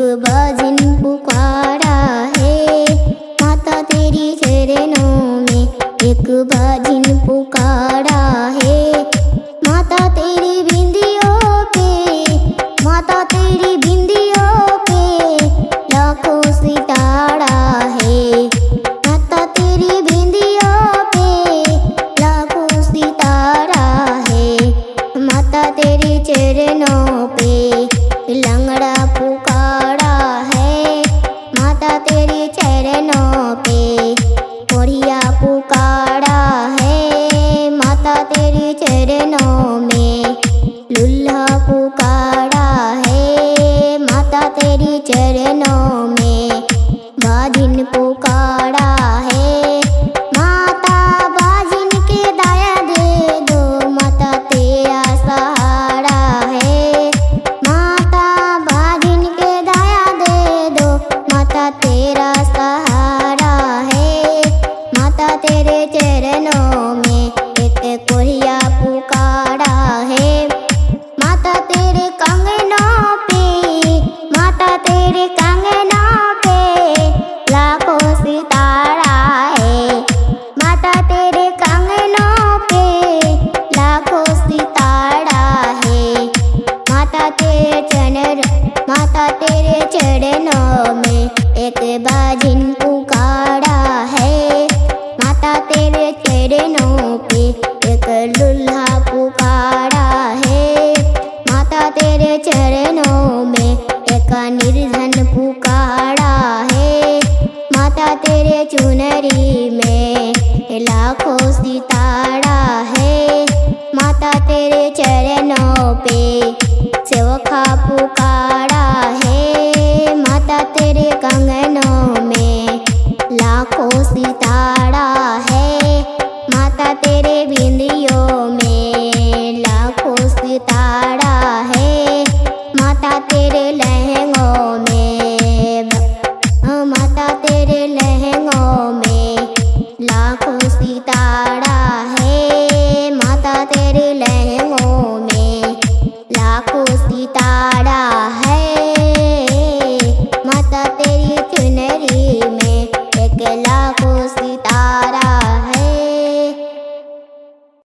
बाजिन पुकारा है, माता तेरी चरणों में एक बाजिन पुकारा है। माता तेरी बिंदियों पे, माता तेरी बिंदियों पे लाखों सितारा है। माता तेरी बिंदियों पे लाखों सितारा है। माता तेरे चरणों पे लंगड़ा पुकारा है। माता तेरे चरणों पे कोढ़िया पुकारा है। माता तेरे चरणों में लुल्हा पुकारा है। माता तेरे चरणों में बाजिन पुकारा है। माता बाजिन के दया दे दो, माता तेरा सहारा है। माता बाजिन के दया दे दो, माता तेरा सहारा है। माता तेरे चरणों में एक कोढ़िया पुकारा है। माता तेरे कंगनों पे, माता तेरे कंगनों पे लाखों सितारा है। माता तेरे कंगनों पे लाखों सितारा है। माता तेरे चरणों में एक बाजिन पुकारा है। माता तेरे चरणों पे एक लुल्हा पुकारा है। माता तेरे चरणों में एक निर्धन पुकारा है। माता तेरे चुनरी में लाखों सितारा है। माता तेरे चरणों पे सेवका पुकारा है। माता तेरे कंगनों में लाखों सितारा है। माता तेरे बिंदियों में लाखों सितारा है। माता तेरे लहंगों में, माता तेरे लहंगों में लाखों सितारा है। माता तेरे लहंगों में लाखों सितारा है।